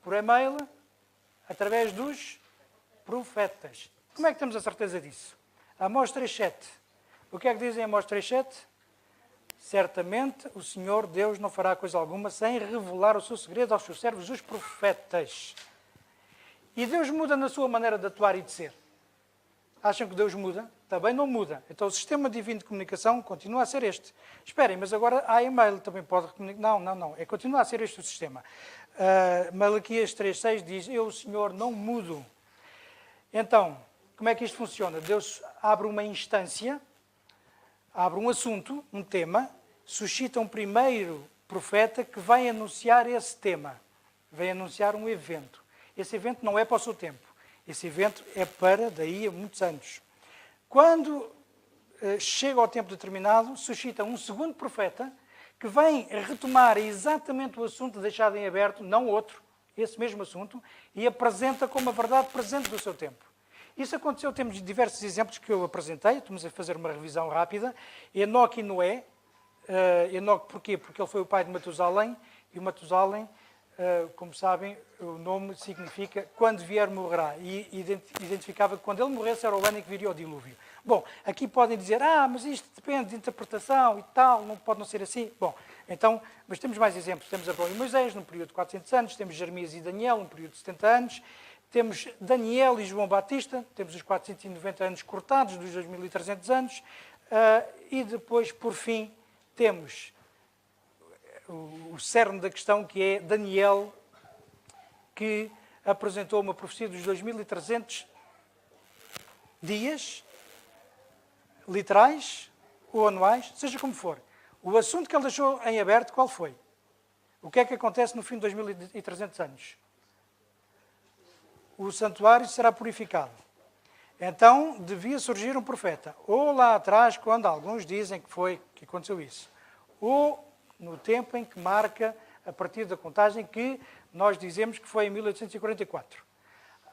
por e-mail, através dos profetas. Como é que temos a certeza disso? Amós 3.7. O que é que dizem Amós 3.7? Certamente o Senhor Deus não fará coisa alguma sem revelar o seu segredo aos seus servos, os profetas. E Deus muda na sua maneira de atuar e de ser. Acham que Deus muda? Também não muda. Então o sistema divino de comunicação continua a ser este. Esperem, mas agora há e-mail, também pode comunicar. Não. Continua a ser este o sistema. Malaquias 3.6 diz, eu, o Senhor, não mudo. Então, como é que isto funciona? Deus abre uma instância, abre um assunto, um tema, suscita um primeiro profeta que vai anunciar esse tema. Vai anunciar um evento. Esse evento não é para o seu tempo. Esse evento é para daí a muitos anos. Quando chega ao tempo determinado, suscita um segundo profeta que vem retomar exatamente o assunto deixado em aberto, não outro, esse mesmo assunto, e apresenta como a verdade presente do seu tempo. Isso aconteceu, temos diversos exemplos que eu apresentei, estamos a fazer uma revisão rápida. Enoque e Noé. Enoque porquê? Porque ele foi o pai de Matusalém, e o Matusalém, como sabem, o nome significa quando vier morrerá. E identificava que quando ele morresse era o ano em que viria o dilúvio. Bom, aqui podem dizer, mas isto depende de interpretação e tal, não pode não ser assim. Bom, então, mas temos mais exemplos. Temos Abraão e Moisés, num período de 400 anos, temos Jeremias e Daniel, num período de 70 anos, temos Daniel e João Batista, temos os 490 anos cortados, dos 2300 anos, e depois, por fim, temos o cerne da questão, que é Daniel, que apresentou uma profecia dos 2300 dias, literais ou anuais, seja como for. O assunto que ele deixou em aberto, qual foi? O que é que acontece no fim de 2300 anos? O santuário será purificado. Então, devia surgir um profeta. Ou lá atrás, quando alguns dizem que aconteceu isso. Ou no tempo em que marca, a partir da contagem, que nós dizemos que foi em 1844.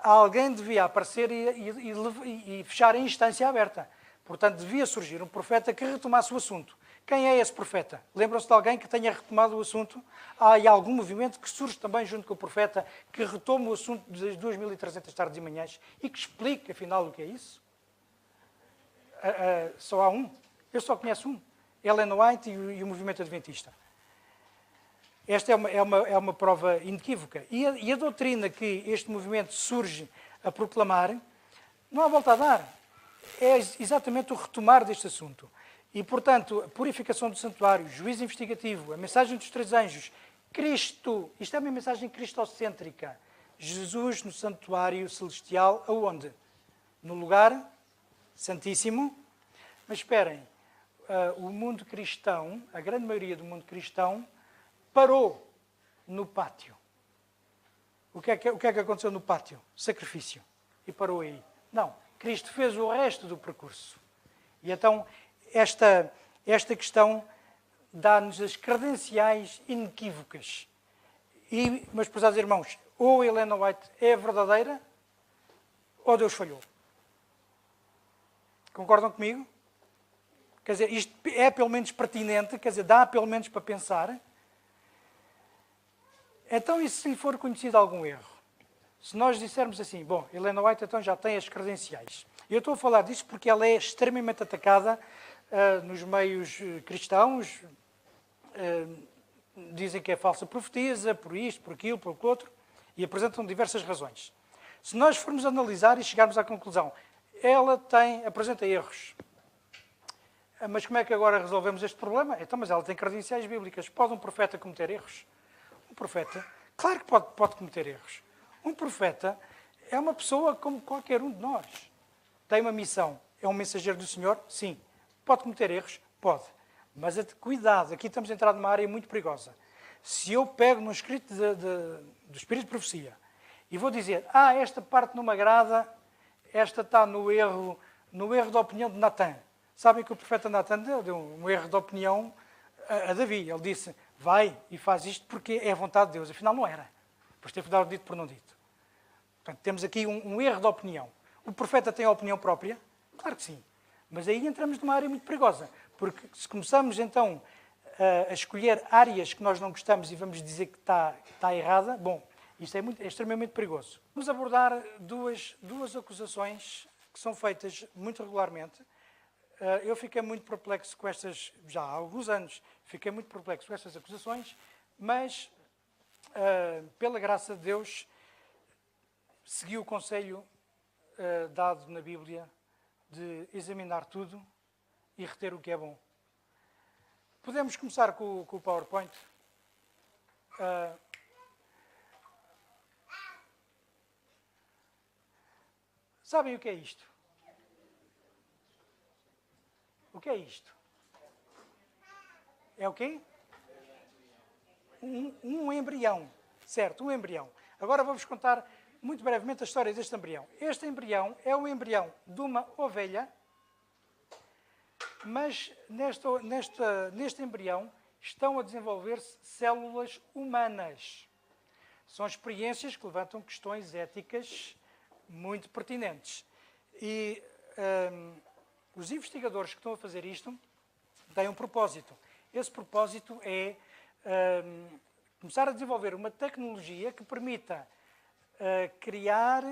Alguém devia aparecer e fechar a instância aberta. Portanto, devia surgir um profeta que retomasse o assunto. Quem é esse profeta? Lembram-se de alguém que tenha retomado o assunto? Há algum movimento que surge também junto com o profeta, que retoma o assunto das 2300 tardes e manhãs e que explique, afinal, o que é isso? Só há um. Eu só conheço um. Ellen White e o movimento adventista. Esta é uma prova inequívoca. E a doutrina que este movimento surge a proclamar, não há volta a dar. É exatamente o retomar deste assunto. E, portanto, a purificação do santuário, juízo investigativo, a mensagem dos três anjos, Cristo, isto é uma mensagem cristocêntrica. Jesus no santuário celestial, aonde? No lugar santíssimo. Mas esperem, o mundo cristão, a grande maioria do mundo cristão, parou no pátio. O que é que aconteceu no pátio? Sacrifício. E parou aí. Não, Cristo fez o resto do percurso. E então, esta questão dá-nos as credenciais inequívocas. Meus prezados irmãos, ou Helena White é verdadeira, ou Deus falhou. Concordam comigo? Quer dizer, isto é pelo menos pertinente, quer dizer, dá pelo menos para pensar. Então, e se lhe for conhecido algum erro? Se nós dissermos assim, bom, Helena White então já tem as credenciais. Eu estou a falar disso porque ela é extremamente atacada nos meios cristãos. Dizem que é falsa profetisa, por isto, por aquilo, por outro, e apresentam diversas razões. Se nós formos analisar e chegarmos à conclusão, ela apresenta erros. Mas como é que agora resolvemos este problema? Então, mas ela tem credenciais bíblicas. Pode um profeta cometer erros? Um profeta, claro que pode cometer erros. Um profeta é uma pessoa como qualquer um de nós. Tem uma missão. É um mensageiro do Senhor? Sim. Pode cometer erros? Pode. Mas cuidado, aqui estamos a entrar numa área muito perigosa. Se eu pego num escrito do Espírito de Profecia e vou dizer, esta parte não me agrada, esta está no erro da opinião de Natan. Sabem que o profeta Natan deu um erro de opinião a Davi. Ele disse, vai e faz isto porque é a vontade de Deus. Afinal, não era. Depois teve de dar o dito por não dito. Portanto, temos aqui um erro de opinião. O profeta tem a opinião própria? Claro que sim. Mas aí entramos numa área muito perigosa. Porque se começamos, então, a escolher áreas que nós não gostamos e vamos dizer que está errada, bom, Isto é extremamente perigoso. Vamos abordar duas acusações que são feitas muito regularmente. Eu fiquei muito perplexo com estas, já há alguns anos, fiquei muito perplexo com estas acusações, mas, pela graça de Deus, segui o conselho dado na Bíblia de examinar tudo e reter o que é bom. Podemos começar com o PowerPoint. Sabem o que é isto? O que é isto? É o quê? Um embrião. Certo, um embrião. Agora vou-vos contar muito brevemente a história deste embrião. Este embrião é um embrião de uma ovelha, mas neste embrião estão a desenvolver-se células humanas. São experiências que levantam questões éticas muito pertinentes. E os investigadores que estão a fazer isto têm um propósito. Esse propósito é começar a desenvolver uma tecnologia que permita criar,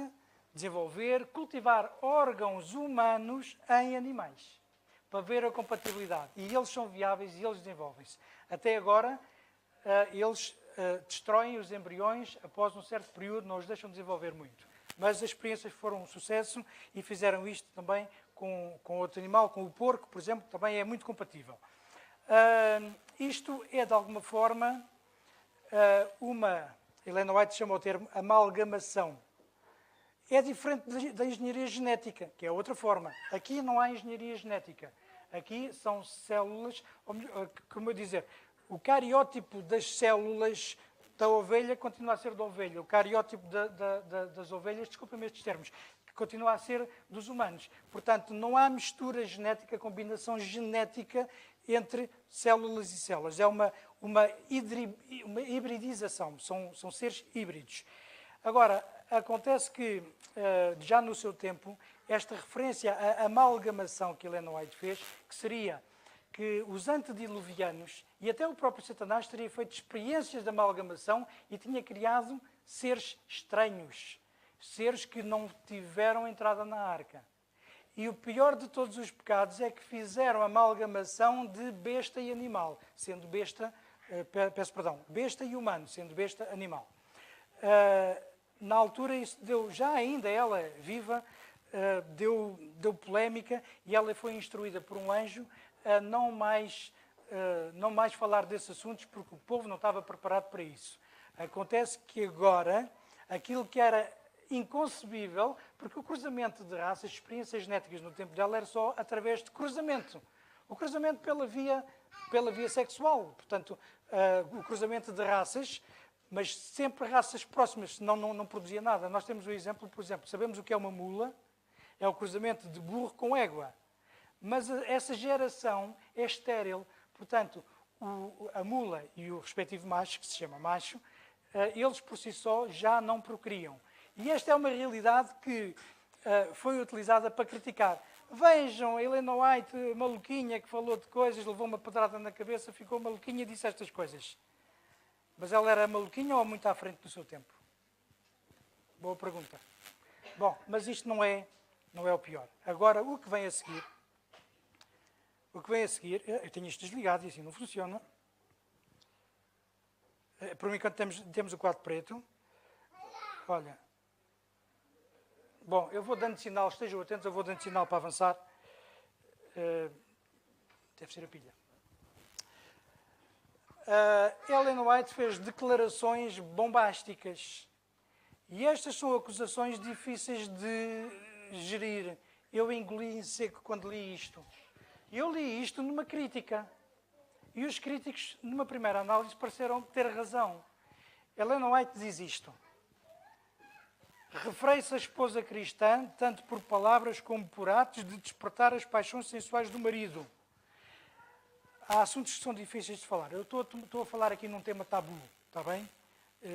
desenvolver, cultivar órgãos humanos em animais, para ver a compatibilidade. E eles são viáveis e eles desenvolvem-se. Até agora, eles destroem os embriões após um certo período, não os deixam desenvolver muito. Mas as experiências foram um sucesso e fizeram isto também com outro animal, com o porco, por exemplo, que também é muito compatível. Isto é, de alguma forma, Helena White chama o termo amalgamação. É diferente da engenharia genética, que é outra forma. Aqui não há engenharia genética. Aqui são células, como eu dizer, o cariótipo das células da ovelha continua a ser da ovelha. O cariótipo das ovelhas, desculpem-me estes termos, continua a ser dos humanos. Portanto, não há mistura genética, combinação genética entre células e células. É uma hibridização. São seres híbridos. Agora, acontece que, já no seu tempo, esta referência à amalgamação que Helena White fez, que seria que os antediluvianos e até o próprio Satanás teria feito experiências de amalgamação e tinha criado seres estranhos, seres que não tiveram entrada na arca. E o pior de todos os pecados é que fizeram amalgamação de besta e animal, sendo besta, besta e humano, sendo besta animal. Na altura isso deu, já ainda ela viva, deu polémica e ela foi instruída por um anjo a não mais falar desses assuntos porque o povo não estava preparado para isso. Acontece que agora, aquilo que era inconcebível, porque o cruzamento de raças, experiências genéticas no tempo dela era só através de cruzamento. O cruzamento pela via sexual, portanto, o cruzamento de raças, mas sempre raças próximas, senão não produzia nada. Nós temos o exemplo, por exemplo, sabemos o que é uma mula, é o cruzamento de burro com égua. Mas essa geração é estéril. Portanto, a mula e o respectivo macho, que se chama macho, eles por si só já não procriam. E esta é uma realidade que foi utilizada para criticar. Vejam, a Helena White, maluquinha, que falou de coisas, levou uma pedrada na cabeça, ficou maluquinha e disse estas coisas. Mas ela era maluquinha ou muito à frente do seu tempo? Boa pergunta. Bom, mas isto não é o pior. Agora, o que vem a seguir, eu tenho isto desligado e assim não funciona. Por enquanto temos o quadro preto. Olha. Bom, eu vou dando sinal, estejam atentos, eu vou dando sinal para avançar. Deve ser a pilha. Ellen White fez declarações bombásticas. E estas são acusações difíceis de gerir. Eu engoli em seco quando li isto. Eu li isto numa crítica. E os críticos, numa primeira análise, pareceram ter razão. Ellen White diz isto. Refere-se a esposa cristã, tanto por palavras como por atos, de despertar as paixões sensuais do marido. Há assuntos que são difíceis de falar. Eu estou a falar aqui num tema tabu, está bem?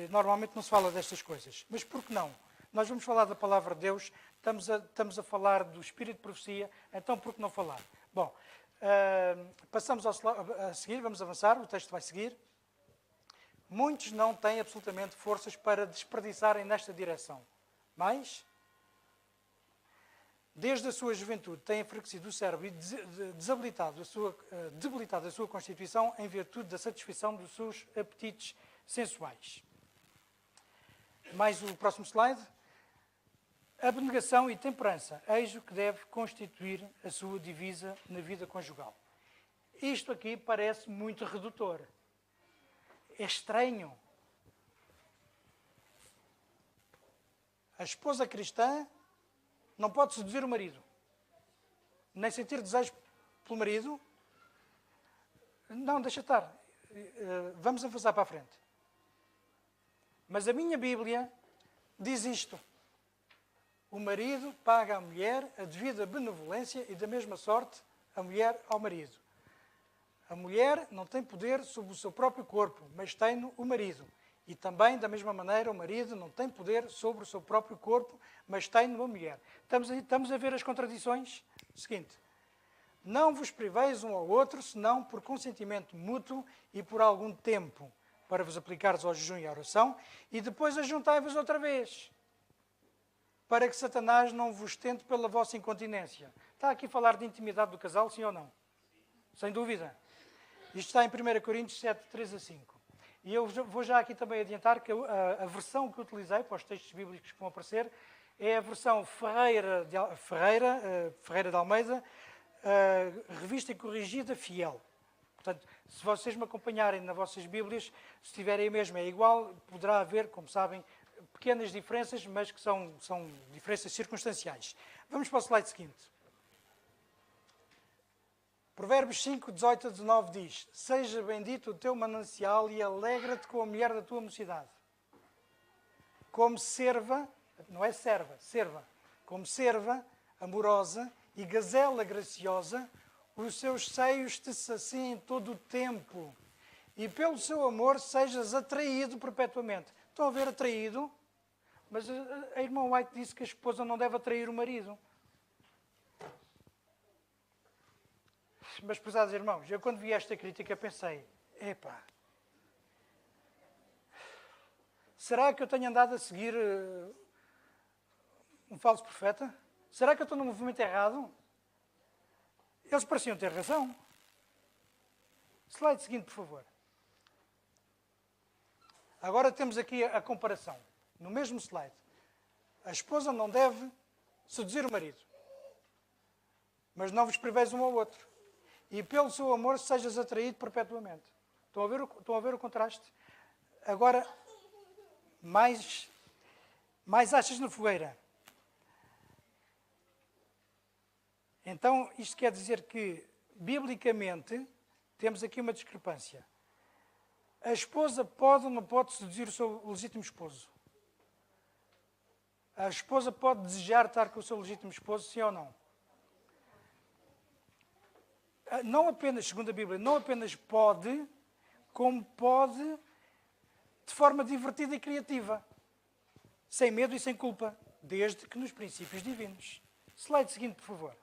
Normalmente não se fala destas coisas. Mas por que não? Nós vamos falar da palavra de Deus, estamos a falar do Espírito de Profecia, então por que não falar? Bom, passamos a seguir, vamos avançar, o texto vai seguir. Muitos não têm absolutamente forças para desperdiçarem nesta direção. Mas, desde a sua juventude, têm enfraquecido o cérebro e debilitado a sua constituição em virtude da satisfação dos seus apetites sensuais. Mais o próximo slide. Abnegação e temperança, eis o que deve constituir a sua divisa na vida conjugal. Isto aqui parece muito redutor. É estranho. A esposa cristã não pode seduzir o marido, nem sentir desejo pelo marido. Não, deixa estar. Vamos avançar para a frente. Mas a minha Bíblia diz isto. O marido paga à mulher a devida benevolência e, da mesma sorte, a mulher ao marido. A mulher não tem poder sobre o seu próprio corpo, mas tem o marido. E também, da mesma maneira, o marido não tem poder sobre o seu próprio corpo, mas tem a mulher. Estamos a ver as contradições? Seguinte. Não vos priveis um ao outro, senão por consentimento mútuo e por algum tempo, para vos aplicares ao jejum e à oração, e depois ajuntai-vos outra vez, para que Satanás não vos tente pela vossa incontinência. Está aqui a falar de intimidade do casal, sim ou não? Sem dúvida. Isto está em 1 Coríntios 7, 3 a 5. E eu vou já aqui também adiantar que a versão que utilizei para os textos bíblicos que vão aparecer é a versão Ferreira de Almeida, revista e corrigida fiel. Portanto, se vocês me acompanharem nas vossas Bíblias, se tiverem a mesma é igual, poderá haver, como sabem, pequenas diferenças, mas que são diferenças circunstanciais. Vamos para o slide seguinte. Provérbios 5, 18 a 19 diz: seja bendito o teu manancial e alegra-te com a mulher da tua mocidade. Como serva, não é serva, como serva amorosa e gazela graciosa, os seus seios te saciem todo o tempo, e pelo seu amor sejas atraído perpetuamente. Estão a ver atraído? Mas a irmã White disse que a esposa não deve atrair o marido. Mas, prezados irmãos, eu quando vi esta crítica pensei, epá, será que eu tenho andado a seguir um falso profeta? Será que eu estou no movimento errado? Eles pareciam ter razão. Slide seguinte, por favor. Agora temos aqui a comparação. No mesmo slide. A esposa não deve seduzir o marido. Mas não vos priveis um ao outro. E pelo seu amor sejas atraído perpetuamente. Estão a ver o contraste? Agora, mais achas na fogueira. Então, isto quer dizer que, biblicamente, temos aqui uma discrepância. A esposa pode ou não pode seduzir o seu legítimo esposo? A esposa pode desejar estar com o seu legítimo esposo, sim ou não? Não apenas, segundo a Bíblia, não apenas pode, como pode de forma divertida e criativa, sem medo e sem culpa, desde que nos princípios divinos. Slide seguinte, por favor.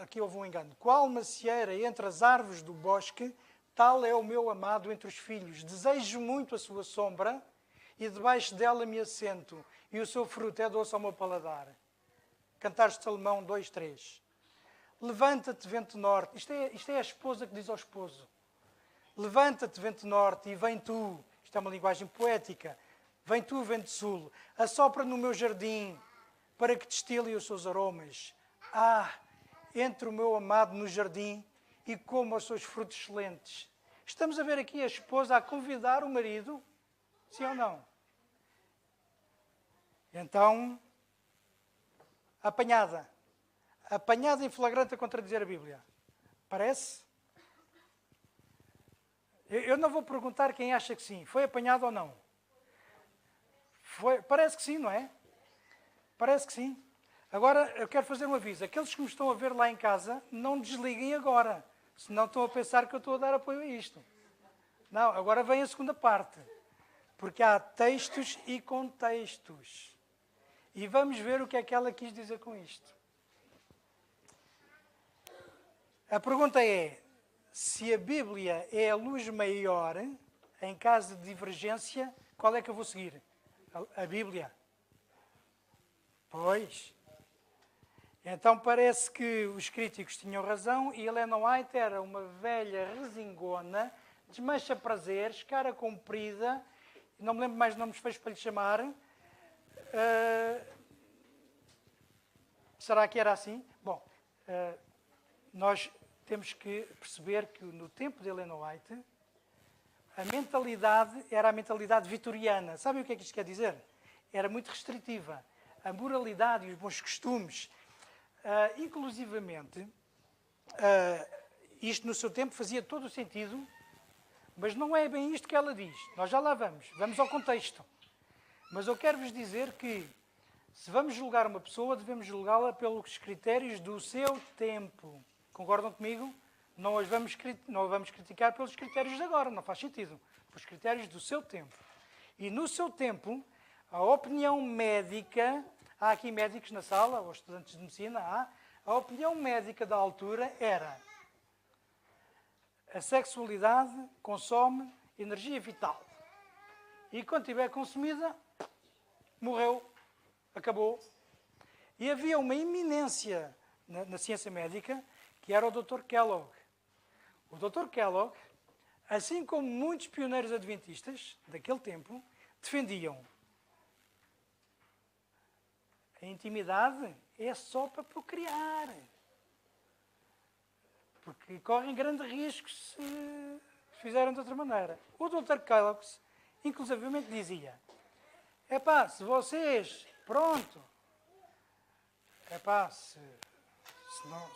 Aqui houve um engano. Qual macieira entre as árvores do bosque, tal é o meu amado entre os filhos. Desejo muito a sua sombra e debaixo dela me assento, e o seu fruto é doce ao meu paladar. Cantares de Salomão 2, 3. Levanta-te, vento norte. Isto é a esposa que diz ao esposo. Levanta-te, vento norte, e vem tu. Isto é uma linguagem poética. Vem tu, vento sul. Assopra no meu jardim, para que destile os seus aromas. Entre o meu amado no jardim e coma os seus frutos excelentes. Estamos a ver aqui a esposa a convidar o marido, sim ou não? Então, apanhada em flagrante a contradizer a Bíblia. Parece? Eu não vou perguntar quem acha que sim. Foi apanhado ou não? Parece que sim, não é? Parece que sim. Agora, eu quero fazer um aviso. Aqueles que me estão a ver lá em casa, não desliguem agora. Senão estão a pensar que eu estou a dar apoio a isto. Não, agora vem a segunda parte. Porque há textos e contextos. E vamos ver o que é que ela quis dizer com isto. A pergunta é, se a Bíblia é a luz maior, em caso de divergência, qual é que eu vou seguir? A Bíblia. Pois. Então parece que os críticos tinham razão e Ellen White era uma velha resingona, desmancha prazeres, cara comprida, não me lembro mais nomes feios para lhe chamar. Será que era assim? Bom, nós temos que perceber que no tempo de Ellen White, a mentalidade era a mentalidade vitoriana. Sabem o que é que isto quer dizer? Era muito restritiva. A moralidade e os bons costumes, inclusivamente, isto no seu tempo fazia todo o sentido, mas não é bem isto que ela diz. Nós já lá vamos. Vamos ao contexto. Mas eu quero vos dizer que, se vamos julgar uma pessoa, devemos julgá-la pelos critérios do seu tempo. Concordam comigo? Não a vamos criticar pelos critérios de agora, não faz sentido. Pelos critérios do seu tempo. E no seu tempo, a opinião médica, há aqui médicos na sala, ou estudantes de medicina, a opinião médica da altura era: a sexualidade consome energia vital. E quando estiver consumida, morreu, acabou. E havia uma eminência na ciência médica, que era o Dr. Kellogg. O Dr. Kellogg, assim como muitos pioneiros adventistas daquele tempo, defendiam: a intimidade é só para procriar. Porque correm grande risco se fizerem de outra maneira. O Dr. Kellogg, inclusivamente, dizia: se vocês,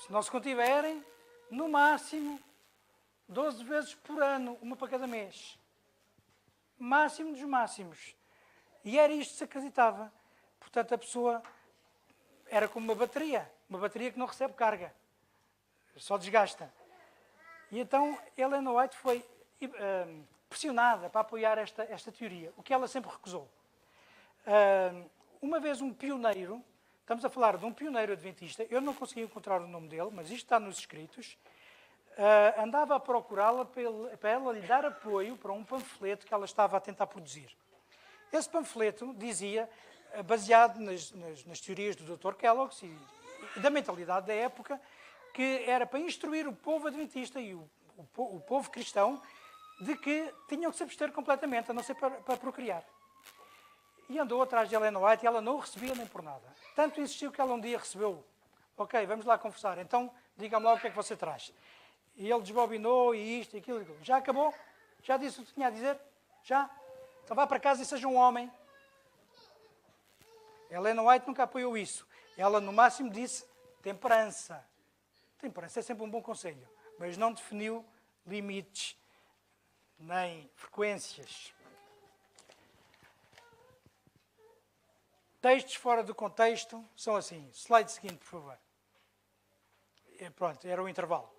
se não se contiverem, no máximo 12 vezes por ano, uma para cada mês. Máximo dos máximos. E era isto que se acreditava. Portanto, a pessoa era como uma bateria que não recebe carga, só desgasta. E então, Ellen White foi pressionada para apoiar esta teoria, o que ela sempre recusou. Uma vez um pioneiro, estamos a falar de um pioneiro adventista, eu não consegui encontrar o nome dele, mas isto está nos escritos, andava a procurá-la para ela lhe dar apoio para um panfleto que ela estava a tentar produzir. Esse panfleto dizia, baseado nas teorias do Dr. Kellogg e da mentalidade da época, que era para instruir o povo adventista e o povo cristão de que tinham que se abster completamente, a não ser para procriar. E andou atrás de Ellen White e ela não o recebia nem por nada. Tanto insistiu que ela um dia recebeu: ok, vamos lá conversar, então diga-me lá o que é que você traz. E ele desbobinou e isto e aquilo. Já acabou? Já disse o que tinha a dizer? Já? Então vá para casa e seja um homem. Ellen White nunca apoiou isso. Ela, no máximo, disse temperança. Temperança é sempre um bom conselho, mas não definiu limites nem frequências. Textos fora do contexto são assim. Slide seguinte, por favor. Pronto, era o intervalo.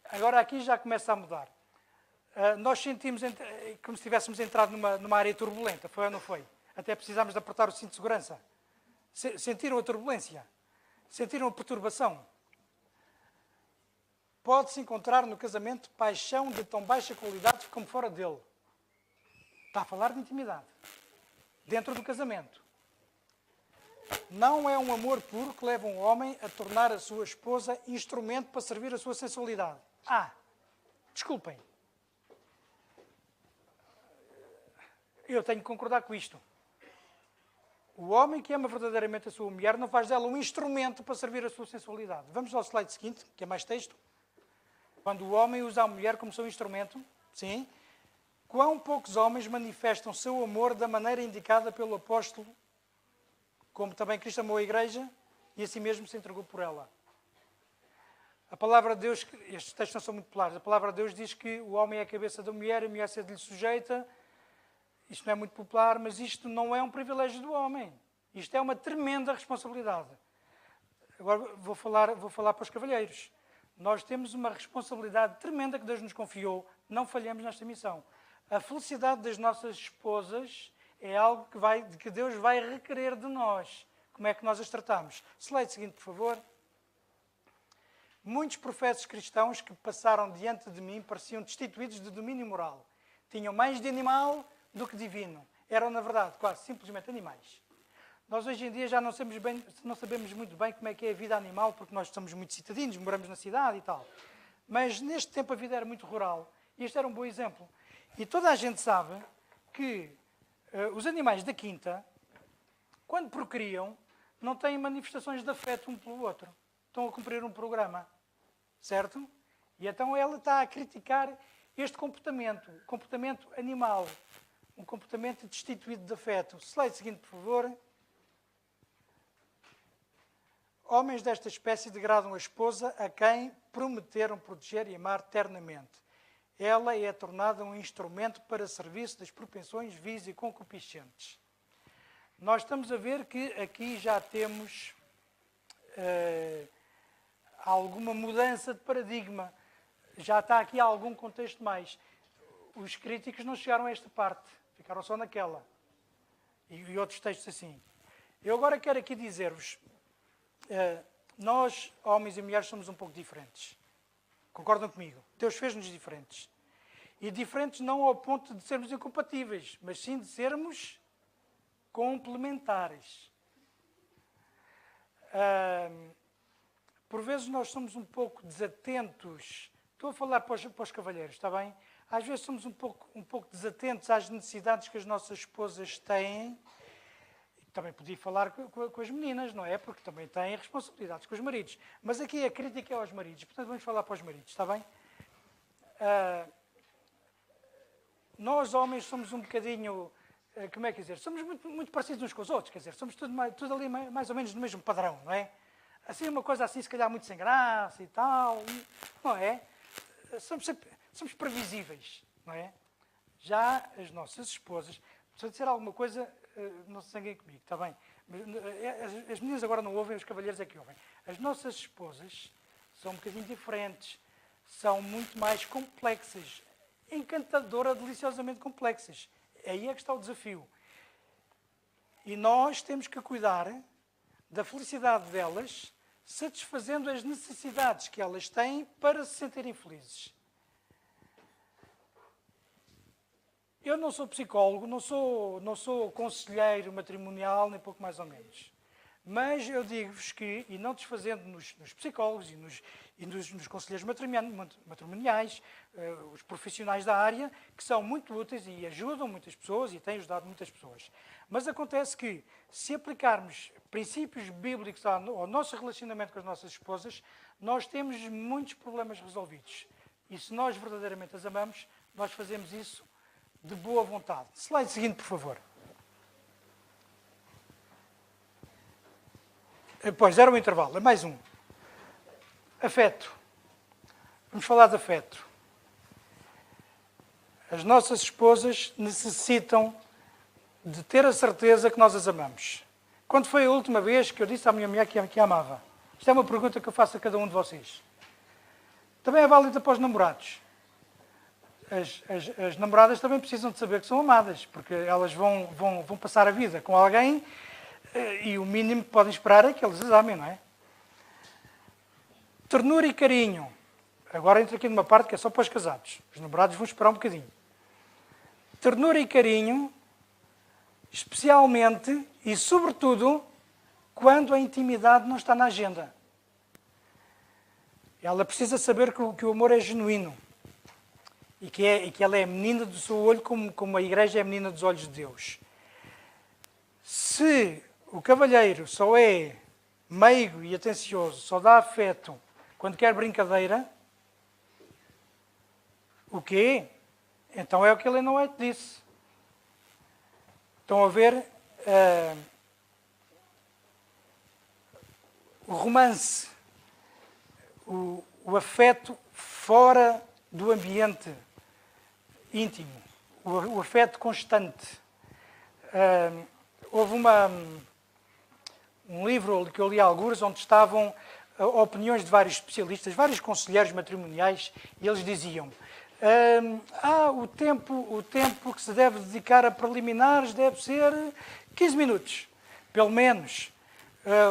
Agora aqui já começa a mudar. Nós sentimos como se tivéssemos entrado numa área turbulenta, foi ou não foi? Até precisámos de apertar o cinto de segurança. Sentiram a turbulência? Sentiram a perturbação? Pode-se encontrar no casamento paixão de tão baixa qualidade como fora dele. Está a falar de intimidade. Dentro do casamento. Não é um amor puro que leva um homem a tornar a sua esposa instrumento para servir a sua sensualidade. Desculpem. Eu tenho que concordar com isto. O homem que ama verdadeiramente a sua mulher não faz dela um instrumento para servir a sua sensualidade. Vamos ao slide seguinte, que é mais texto. Quando o homem usa a mulher como seu instrumento, sim, quão poucos homens manifestam seu amor da maneira indicada pelo apóstolo, como também Cristo amou a igreja e assim mesmo se entregou por ela. A palavra de Deus, estes textos não são muito claros, a palavra de Deus diz que o homem é a cabeça da mulher, a mulher se-lhe sujeita. Isto não é muito popular, mas isto não é um privilégio do homem. Isto é uma tremenda responsabilidade. Agora vou falar para os cavalheiros. Nós temos uma responsabilidade tremenda que Deus nos confiou. Não falhemos nesta missão. A felicidade das nossas esposas é algo que Deus vai requerer de nós. Como é que nós as tratamos? Slide seguinte, por favor. Muitos professos cristãos que passaram diante de mim pareciam destituídos de domínio moral. Tinham mais de animal do que divino. Eram, na verdade, quase simplesmente animais. Nós hoje em dia já não sabemos muito bem como é que é a vida animal, porque nós somos muito citadinos, moramos na cidade e tal. Mas neste tempo a vida era muito rural. E este era um bom exemplo. E toda a gente sabe que os animais da quinta, quando procriam, não têm manifestações de afeto um pelo outro. Estão a cumprir um programa. Certo? E então ela está a criticar este comportamento animal. Um comportamento destituído de afeto. Slide seguinte, por favor. Homens desta espécie degradam a esposa a quem prometeram proteger e amar ternamente. Ela é tornada um instrumento para serviço das propensões vis e concupiscentes. Nós estamos a ver que aqui já temos alguma mudança de paradigma. Já está aqui algum contexto mais. Os críticos não chegaram a esta parte. Ficaram só naquela. E outros textos assim. Eu agora quero aqui dizer-vos, nós, homens e mulheres, somos um pouco diferentes. Concordam comigo? Deus fez-nos diferentes. E diferentes não ao ponto de sermos incompatíveis, mas sim de sermos complementares. Por vezes nós somos um pouco desatentos. Estou a falar para os cavalheiros, está bem? Às vezes somos um pouco desatentos às necessidades que as nossas esposas têm. Também podia falar com as meninas, não é? Porque também têm responsabilidades com os maridos. Mas aqui a crítica é aos maridos. Portanto, vamos falar para os maridos, está bem? Nós, homens, somos um bocadinho... como é que dizer? Somos muito parecidos uns com os outros. Quer dizer, somos tudo ali mais ou menos do mesmo padrão, não é? Assim, uma coisa assim, se calhar muito sem graça e tal. Não é? Somos previsíveis, não é? Já as nossas esposas... Se eu disser alguma coisa... não se zanguem comigo, está bem? As meninas agora não ouvem, os cavalheiros é que ouvem. As nossas esposas são um bocadinho diferentes, são muito mais complexas, encantadora, deliciosamente complexas. Aí é que está o desafio. E nós temos que cuidar da felicidade delas, satisfazendo as necessidades que elas têm para se sentirem felizes. Eu não sou psicólogo, não sou conselheiro matrimonial, nem pouco mais ou menos. Mas eu digo-vos que, e não desfazendo nos psicólogos e nos conselheiros matrimoniais, os profissionais da área, que são muito úteis e ajudam muitas pessoas e têm ajudado muitas pessoas. Mas acontece que, se aplicarmos princípios bíblicos ao nosso relacionamento com as nossas esposas, nós temos muitos problemas resolvidos. E se nós verdadeiramente as amamos, nós fazemos isso de boa vontade. Slide seguinte, por favor. Pois, era um intervalo. É mais um. Afeto. Vamos falar de afeto. As nossas esposas necessitam de ter a certeza que nós as amamos. Quando foi a última vez que eu disse à minha mulher que a amava? Isto é uma pergunta que eu faço a cada um de vocês. Também é válida para os namorados. As namoradas também precisam de saber que são amadas, porque elas vão passar a vida com alguém e o mínimo que podem esperar é que eles as amem, não é? Ternura e carinho. Agora entra aqui numa parte que é só para os casados. Os namorados vão esperar um bocadinho. Ternura e carinho, especialmente e sobretudo quando a intimidade não está na agenda. Ela precisa saber que o amor é genuíno. E que ela é a menina do seu olho, como a igreja é a menina dos olhos de Deus. Se o cavalheiro só é meigo e atencioso, só dá afeto quando quer brincadeira, o quê? Então é o que ele não disse. Estão a ver o romance, o afeto fora do ambiente íntimo, o afeto constante. Houve um livro que eu li algures, onde estavam opiniões de vários especialistas, vários conselheiros matrimoniais, e eles diziam o tempo que se deve dedicar a preliminares deve ser 15 minutos, pelo menos.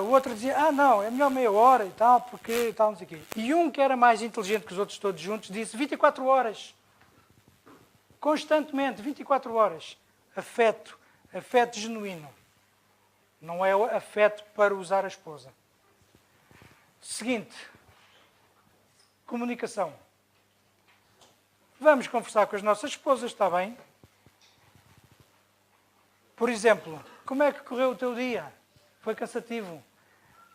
O outro dizia, não, é melhor meia hora e tal, porque tal, não sei o quê. E um que era mais inteligente que os outros todos juntos disse 24 horas. Constantemente, 24 horas. Afeto, afeto genuíno. Não é afeto para usar a esposa. Seguinte, comunicação. Vamos conversar com as nossas esposas, está bem? Por exemplo, como é que correu o teu dia? Foi cansativo?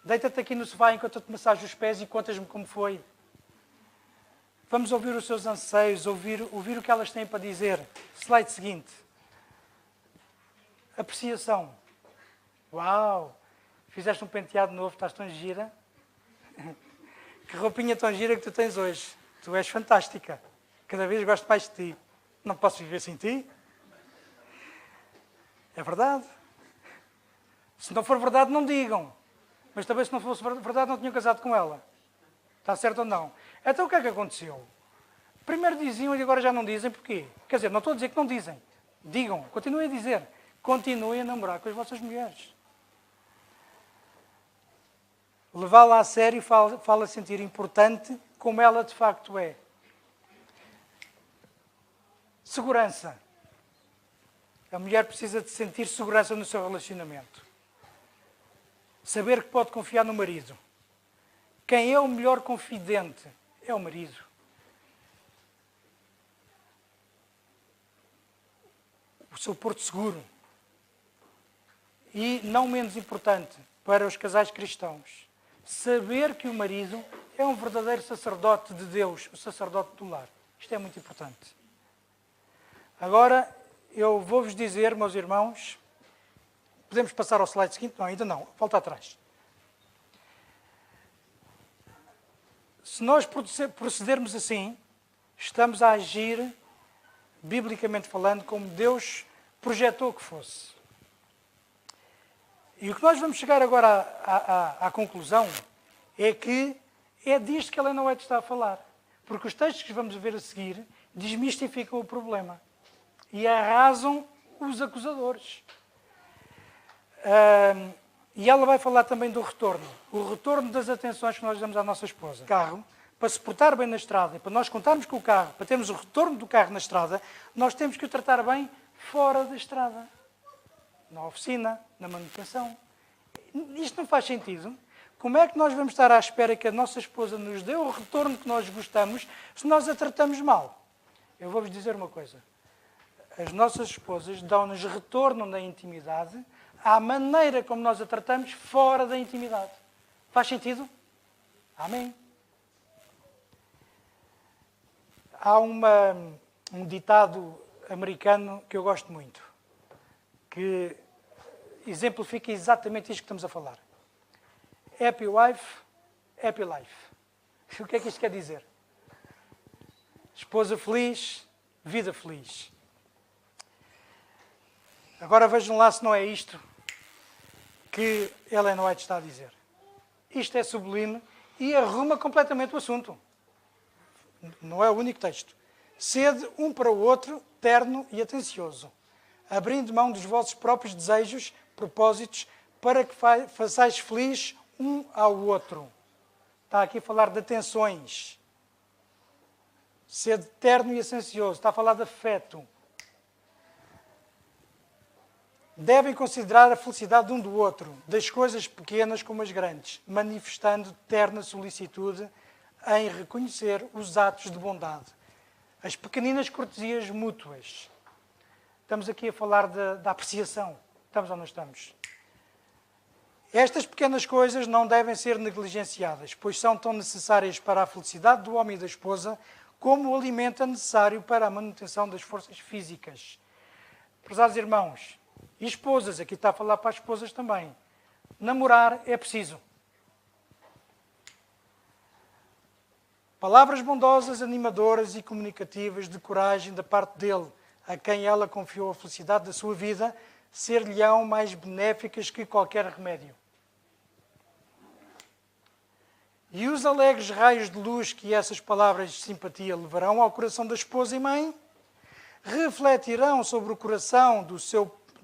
Deita-te aqui no sofá enquanto eu te massajo os pés e contas-me como foi. Vamos ouvir os seus anseios, ouvir o que elas têm para dizer. Slide seguinte. Apreciação. Uau! Fizeste um penteado novo, estás tão gira. Que roupinha tão gira que tu tens hoje. Tu és fantástica. Cada vez gosto mais de ti. Não posso viver sem ti. É verdade. Se não for verdade, não digam. Mas também se não fosse verdade, não tinham casado com ela. Está certo ou não? Então o que é que aconteceu? Primeiro diziam e agora já não dizem. Porquê? Quer dizer, não estou a dizer que não dizem. Digam. Continuem a dizer. Continuem a namorar com as vossas mulheres. Levá-la a sério fala a sentir importante como ela de facto é. Segurança. A mulher precisa de sentir segurança no seu relacionamento. Saber que pode confiar no marido. Quem é o melhor confidente? É o marido. O seu porto seguro. E, não menos importante, para os casais cristãos, saber que o marido é um verdadeiro sacerdote de Deus, o sacerdote do lar. Isto é muito importante. Agora, eu vou-vos dizer, meus irmãos, podemos passar ao slide seguinte? Não, ainda não, volta atrás. Se nós procedermos assim, estamos a agir, biblicamente falando, como Deus projetou que fosse. E o que nós vamos chegar agora à conclusão é que é disto que Ellen White está a falar. Porque os textos que vamos ver a seguir desmistificam o problema e arrasam os acusadores. E ela vai falar também do retorno. O retorno das atenções que nós damos à nossa esposa. O carro, para se portar bem na estrada, para nós contarmos com o carro, para termos o retorno do carro na estrada, nós temos que o tratar bem fora da estrada. Na oficina, na manutenção. Isto não faz sentido. Como é que nós vamos estar à espera que a nossa esposa nos dê o retorno que nós gostamos se nós a tratamos mal? Eu vou-vos dizer uma coisa. As nossas esposas dão-nos retorno na intimidade à maneira como nós a tratamos fora da intimidade. Faz sentido? Amém. Há um ditado americano que eu gosto muito, que exemplifica exatamente isto que estamos a falar. Happy wife, happy life. O que é que isto quer dizer? Esposa feliz, vida feliz. Agora vejam lá se não é isto que Ellen White está a dizer. Isto é sublime e arruma completamente o assunto. Não é o único texto. Sede um para o outro terno e atencioso, abrindo mão dos vossos próprios desejos, propósitos, para que façais feliz um ao outro. Está aqui a falar de atenções. Sede terno e atencioso. Está a falar de afeto. Devem considerar a felicidade de um do outro, das coisas pequenas como as grandes, manifestando terna solicitude em reconhecer os atos de bondade. As pequeninas cortesias mútuas. Estamos aqui a falar da apreciação. Estamos ou não estamos? Estas pequenas coisas não devem ser negligenciadas, pois são tão necessárias para a felicidade do homem e da esposa, como o alimento é necessário para a manutenção das forças físicas. Prezados irmãos e esposas, aqui está a falar para as esposas também, namorar é preciso. Palavras bondosas, animadoras e comunicativas de coragem da parte dele, a quem ela confiou a felicidade da sua vida, ser-lhe-ão mais benéficas que qualquer remédio. E os alegres raios de luz que essas palavras de simpatia levarão ao coração da esposa e mãe, refletirão sobre o coração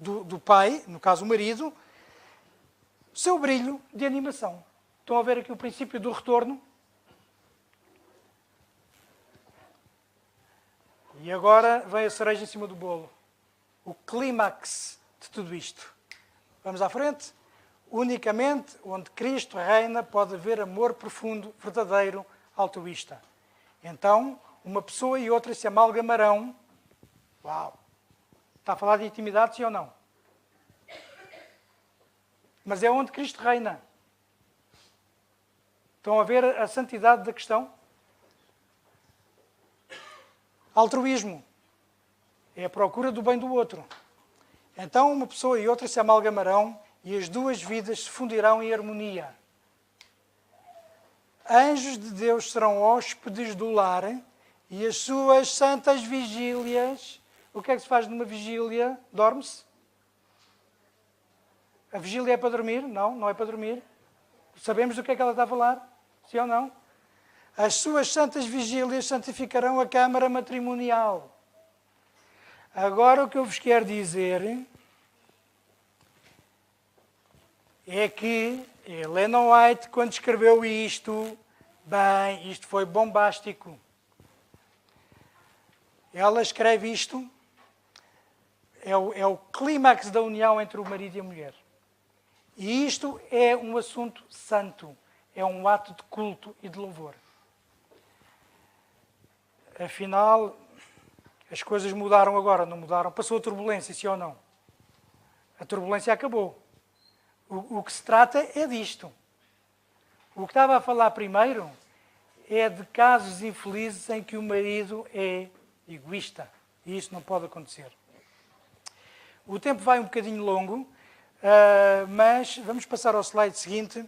do pai, no caso o marido, seu brilho de animação. Estão a ver aqui o princípio do retorno? E agora vem a cereja em cima do bolo. O clímax de tudo isto. Vamos à frente? Unicamente onde Cristo reina pode haver amor profundo, verdadeiro, altruísta. Então, uma pessoa e outra se amalgamarão. Uau! Está a falar de intimidade, sim ou não? Mas é onde Cristo reina. Estão a ver a santidade da questão? Altruísmo. É a procura do bem do outro. Então, uma pessoa e outra se amalgamarão e as duas vidas se fundirão em harmonia. Anjos de Deus serão hóspedes do lar e as suas santas vigílias. O que é que se faz numa vigília? Dorme-se? A vigília é para dormir? Não, não é para dormir. Sabemos do que é que ela está a falar? Sim ou não? As suas santas vigílias santificarão a câmara matrimonial. Agora o que eu vos quero dizer é que Ellen White, quando escreveu isto, bem, isto foi bombástico. Ela escreve isto, é o clímax da união entre o marido e a mulher. E isto é um assunto santo, é um ato de culto e de louvor. Afinal, as coisas mudaram agora, não mudaram? Passou a turbulência, sim ou não? A turbulência acabou. O que se trata é disto. O que estava a falar primeiro é de casos infelizes em que o marido é egoísta. E isso não pode acontecer. O tempo vai um bocadinho longo, mas vamos passar ao slide seguinte.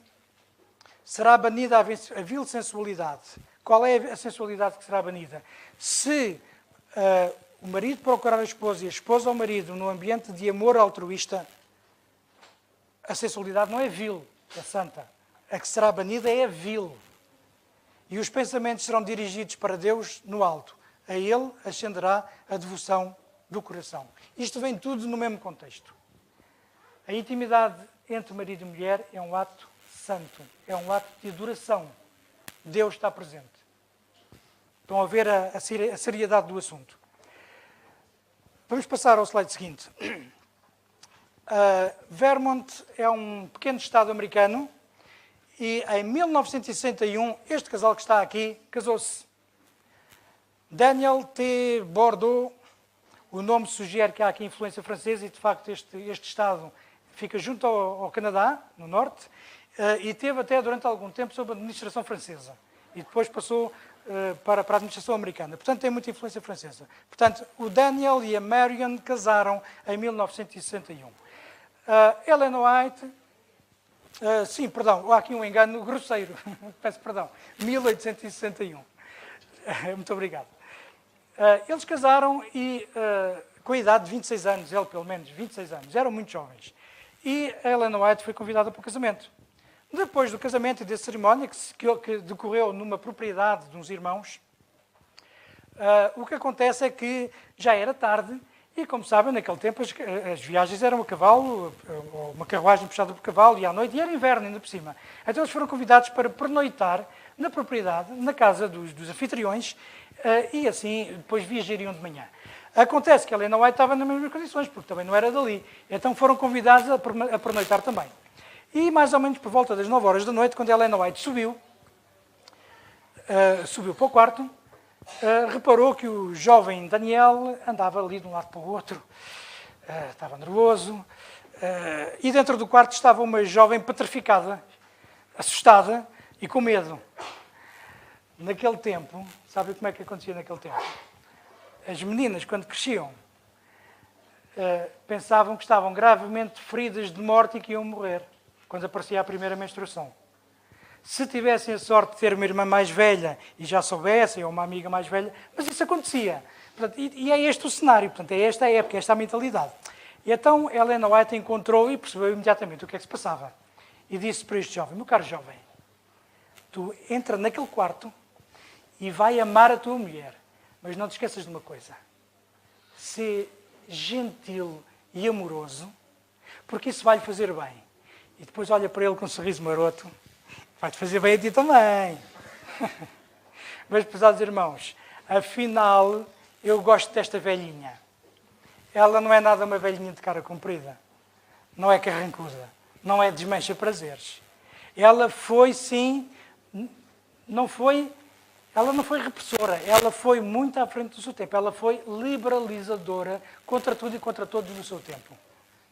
Será banida a vil sensualidade. Qual é a sensualidade que será banida? Se o marido procurar a esposa e a esposa ao marido no ambiente de amor altruísta, a sensualidade não é vil, é santa. A que será banida é vil. E os pensamentos serão dirigidos para Deus no alto. A Ele ascenderá a devoção do coração. Isto vem tudo no mesmo contexto. A intimidade entre marido e mulher é um ato santo. É um ato de adoração. Deus está presente. Estão a ver a seriedade do assunto. Vamos passar ao slide seguinte. Vermont é um pequeno estado americano e em 1961 este casal que está aqui casou-se. Daniel T. Bordeaux, o nome sugere que há aqui influência francesa e de facto este estado fica junto ao Canadá, no norte, e teve até durante algum tempo sob a administração francesa e depois passou para a administração americana. Portanto, tem muita influência francesa. Portanto, o Daniel e a Marion casaram em 1961. Ellen White, sim, perdão, há aqui um engano grosseiro, peço perdão, 1861. Muito obrigado. Eles casaram e, com a idade de 26 anos, ele pelo menos, 26 anos, eram muito jovens. E a Ellen White foi convidada para o casamento. Depois do casamento e da cerimónia, que decorreu numa propriedade de uns irmãos, o que acontece é que já era tarde e, como sabem, naquele tempo as viagens eram a cavalo, ou uma carruagem puxada por cavalo, e à noite, e era inverno ainda por cima. Então eles foram convidados para pernoitar na propriedade, na casa dos anfitriões, e assim depois viajariam de manhã. Acontece que a Ellen White estava nas mesmas condições, porque também não era dali. Então foram convidados a pernoitar também. E mais ou menos por volta das 9 horas da noite, quando a Ellen White subiu para o quarto, reparou que o jovem Daniel andava ali de um lado para o outro, estava nervoso, e dentro do quarto estava uma jovem petrificada, assustada e com medo. Naquele tempo, sabe como é que acontecia naquele tempo? As meninas, quando cresciam, pensavam que estavam gravemente feridas de morte e que iam morrer, quando aparecia a primeira menstruação. Se tivessem a sorte de ter uma irmã mais velha e já soubessem, ou uma amiga mais velha, mas isso acontecia. Portanto, e é este o cenário, portanto, é esta a época, esta a mentalidade. E então Ellen White encontrou e percebeu imediatamente o que é que se passava. E disse para este jovem: meu caro jovem, tu entra naquele quarto e vai amar a tua mulher, mas não te esqueças de uma coisa: ser gentil e amoroso, porque isso vai lhe fazer bem. E depois olha para ele com um sorriso maroto. Vai-te fazer bem a ti também. Mas, pesados irmãos, afinal, eu gosto desta velhinha. Ela não é nada uma velhinha de cara comprida. Não é carrancuda. Não é desmancha prazeres. Ela foi, sim, ela não foi repressora. Ela foi muito à frente do seu tempo. Ela foi liberalizadora contra tudo e contra todos no seu tempo.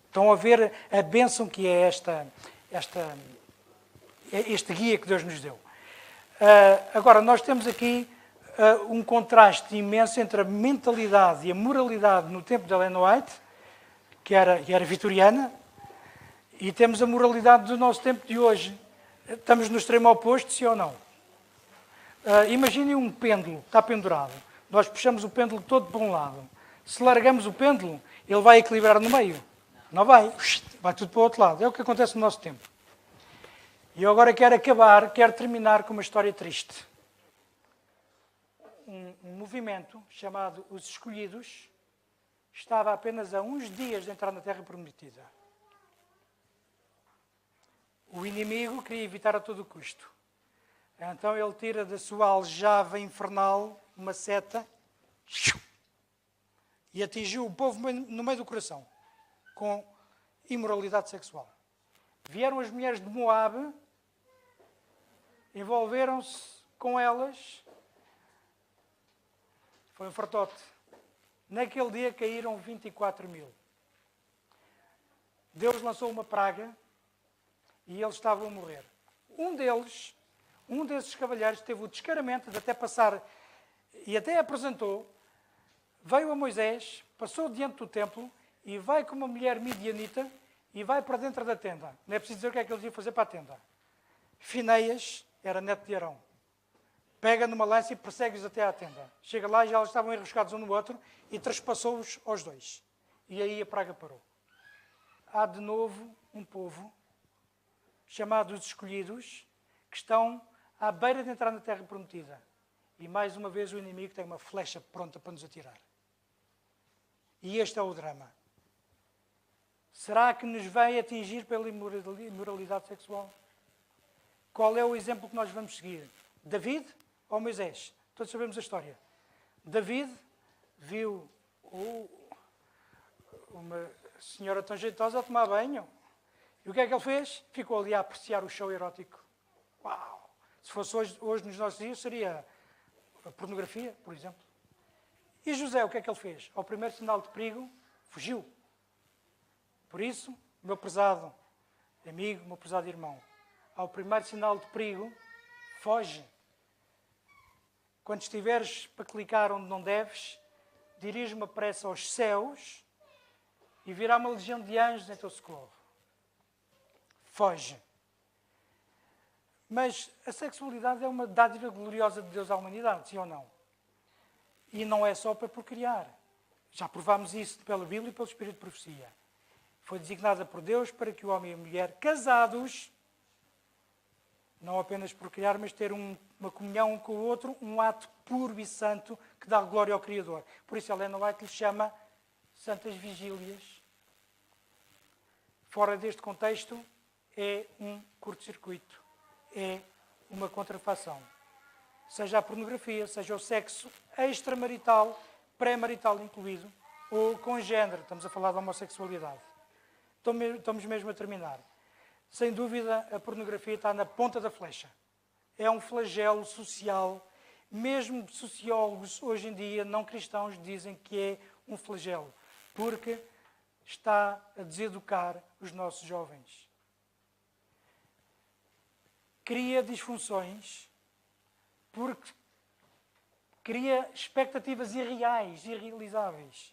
Estão a ver a bênção que é este guia que Deus nos deu. Agora, nós temos aqui um contraste imenso entre a mentalidade e a moralidade no tempo de Ellen White, que era vitoriana, e temos a moralidade do nosso tempo de hoje. Estamos no extremo oposto, sim ou não? Imaginem um pêndulo, está pendurado. Nós puxamos o pêndulo todo para um lado. Se largamos o pêndulo, ele vai equilibrar no meio. Não vai. Vai tudo para o outro lado. É o que acontece no nosso tempo. E eu agora quero terminar com uma história triste. Um movimento chamado Os Escolhidos estava apenas a uns dias de entrar na Terra Prometida. O inimigo queria evitar a todo custo. Então ele tira da sua aljava infernal uma seta e atingiu o povo no meio do coração com imoralidade sexual. Vieram as mulheres de Moabe, envolveram-se com elas. Foi um fartote. Naquele dia caíram 24.000. Deus lançou uma praga e eles estavam a morrer. Um desses cavalheiros teve o descaramento de até passar e até apresentou, veio a Moisés, passou diante do templo e vai com uma mulher midianita e vai para dentro da tenda. Não é preciso dizer o que é que eles iam fazer para a tenda. Fineias era neto de Arão. Pega numa lança e persegue-os até à tenda. Chega lá e já eles estavam enroscados um no outro e traspassou-os aos dois. E aí a praga parou. Há de novo um povo chamado os Escolhidos que estão à beira de entrar na Terra Prometida. E mais uma vez o inimigo tem uma flecha pronta para nos atirar. E este é o drama. Será que nos vai atingir pela imoralidade sexual? Qual é o exemplo que nós vamos seguir? David ou Moisés? Todos sabemos a história. David viu uma senhora tão jeitosa a tomar banho. E o que é que ele fez? Ficou ali a apreciar o show erótico. Uau! Se fosse hoje nos nossos dias, seria a pornografia, por exemplo. E José, o que é que ele fez? Ao primeiro sinal de perigo, fugiu. Por isso, meu prezado amigo, meu prezado irmão, ao primeiro sinal de perigo, foge. Quando estiveres para clicar onde não deves, dirige uma pressa aos céus e virá uma legião de anjos em teu socorro. Foge. Mas a sexualidade é uma dádiva gloriosa de Deus à humanidade, sim ou não? E não é só para procriar. Já provámos isso pela Bíblia e pelo Espírito de Profecia. Foi designada por Deus para que o homem e a mulher, casados, não apenas procriar, mas ter uma comunhão um com o outro, um ato puro e santo que dá glória ao Criador. Por isso Ellen White lhe chama Santas Vigílias. Fora deste contexto, é um curto-circuito. É uma contrafação. Seja a pornografia, seja o sexo extramarital, pré-marital incluído, ou congénero. Estamos a falar de homossexualidade. Estamos mesmo a terminar. Sem dúvida, a pornografia está na ponta da flecha. É um flagelo social. Mesmo sociólogos, hoje em dia, não cristãos, dizem que é um flagelo. Porque está a deseducar os nossos jovens. Cria disfunções, porque cria expectativas irreais, irrealizáveis.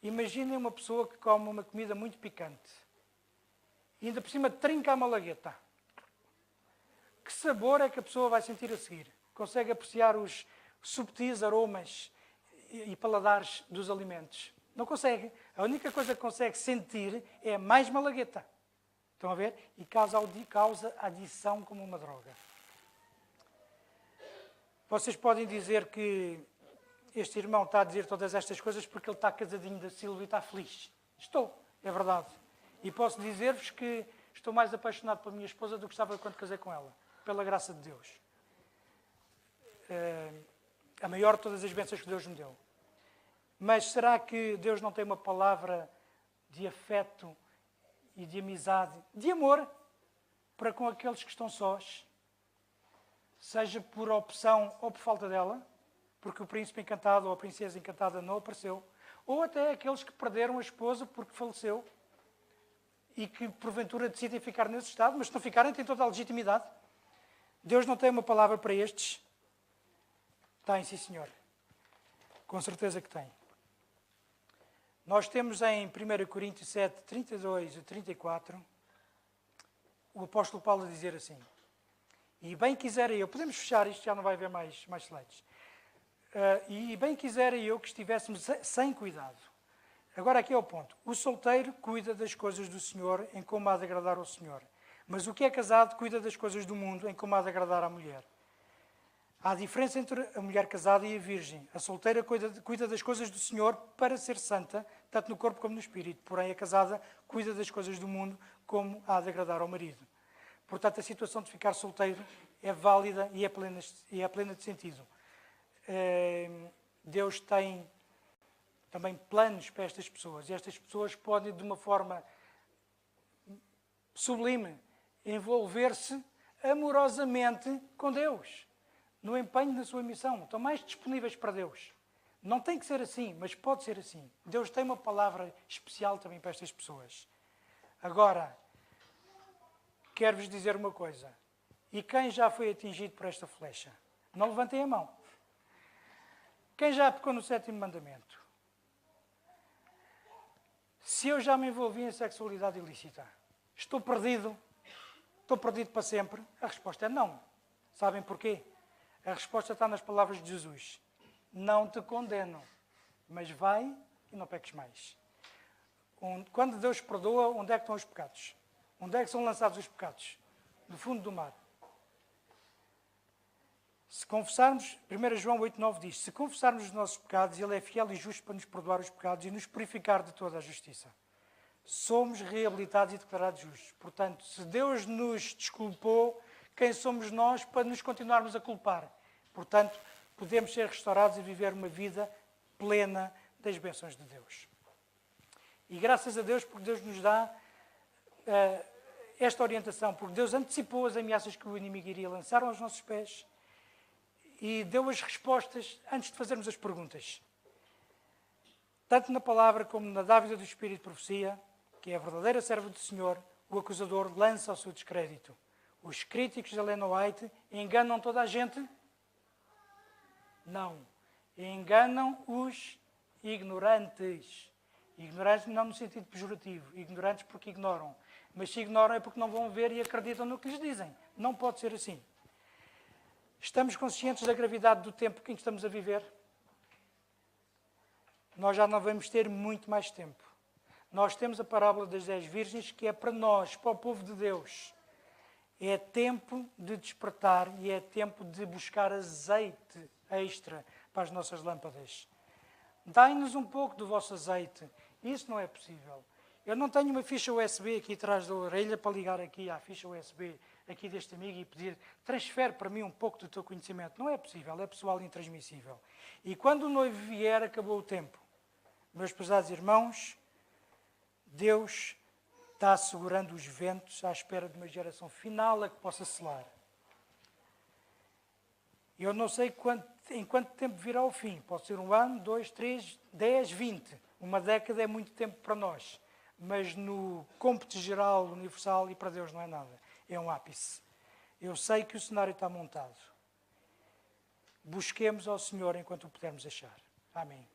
Imaginem uma pessoa que come uma comida muito picante e ainda por cima trinca a malagueta. Que sabor é que a pessoa vai sentir a seguir? Consegue apreciar os subtis aromas e paladares dos alimentos? Não consegue. A única coisa que consegue sentir é mais malagueta. Estão a ver? E causa adição como uma droga. Vocês podem dizer que este irmão está a dizer todas estas coisas porque ele está casadinho da Silvia e está feliz. Estou, é verdade. E posso dizer-vos que estou mais apaixonado pela minha esposa do que estava quando casei com ela, pela graça de Deus. A maior de todas as bênçãos que Deus me deu. Mas será que Deus não tem uma palavra de afeto e de amizade, de amor, para com aqueles que estão sós? Seja por opção ou por falta dela, porque o príncipe encantado ou a princesa encantada não apareceu, ou até aqueles que perderam a esposa porque faleceu e que porventura decidem ficar nesse estado, mas se não ficarem têm toda a legitimidade. Deus não tem uma palavra para estes? Tem, sim senhor. Com certeza que tem. Nós temos em 1 Coríntios 7, 32 e 34, o apóstolo Paulo a dizer assim, e bem quisera eu, podemos fechar isto, já não vai haver mais slides, e bem quisera eu que estivéssemos sem cuidado. Agora aqui é o ponto, o solteiro cuida das coisas do Senhor em como há de agradar ao Senhor, mas o que é casado cuida das coisas do mundo em como há de agradar à mulher. Há diferença entre a mulher casada e a virgem. A solteira cuida das coisas do Senhor para ser santa, tanto no corpo como no espírito. Porém, a casada cuida das coisas do mundo como há de agradar ao marido. Portanto, a situação de ficar solteiro é válida e é plena de sentido. Deus tem também planos para estas pessoas. E estas pessoas podem, de uma forma sublime, envolver-se amorosamente com Deus. No empenho da sua missão. Estão mais disponíveis para Deus. Não tem que ser assim, mas pode ser assim. Deus tem uma palavra especial também para estas pessoas. Agora, quero-vos dizer uma coisa. E quem já foi atingido por esta flecha? Não levantem a mão. Quem já pecou no 7º mandamento? Se eu já me envolvi em sexualidade ilícita, estou perdido para sempre? A resposta é não. Sabem porquê? A resposta está nas palavras de Jesus. Não te condeno, mas vai e não peques mais. Quando Deus perdoa, onde é que estão os pecados? Onde é que são lançados os pecados? No fundo do mar. Se confessarmos, 1 João 8,9 diz, se confessarmos os nossos pecados, Ele é fiel e justo para nos perdoar os pecados e nos purificar de toda a justiça. Somos reabilitados e declarados justos. Portanto, se Deus nos desculpou, quem somos nós para nos continuarmos a culpar? Portanto, podemos ser restaurados e viver uma vida plena das bênçãos de Deus. E graças a Deus, porque Deus nos dá esta orientação, porque Deus antecipou as ameaças que o inimigo iria lançar aos nossos pés e deu as respostas antes de fazermos as perguntas. Tanto na palavra como na dávida do Espírito de Profecia, que é a verdadeira serva do Senhor, o acusador lança ao seu descrédito. Os críticos de Ellen White enganam toda a gente? Não. Enganam os ignorantes. Ignorantes não no sentido pejorativo. Ignorantes porque ignoram. Mas se ignoram é porque não vão ver e acreditam no que lhes dizem. Não pode ser assim. Estamos conscientes da gravidade do tempo que estamos a viver? Nós já não vamos ter muito mais tempo. Nós temos a parábola das 10 virgens, que é para nós, para o povo de Deus. É tempo de despertar e é tempo de buscar azeite extra para as nossas lâmpadas. Dai-nos um pouco do vosso azeite. Isso não é possível. Eu não tenho uma ficha USB aqui atrás da orelha para ligar aqui à ficha USB aqui deste amigo e pedir, transfere para mim um pouco do teu conhecimento. Não é possível, é pessoal e intransmissível. E quando o noivo vier, acabou o tempo. Meus prezados irmãos, Deus está assegurando os ventos à espera de uma geração final a que possa selar. Eu não sei em quanto tempo virá o fim. Pode ser 1 ano, 2, 3, 10, 20. Uma década é muito tempo para nós. Mas no cômputo geral, universal, e para Deus não é nada. É um ápice. Eu sei que o cenário está montado. Busquemos ao Senhor enquanto o pudermos achar. Amém.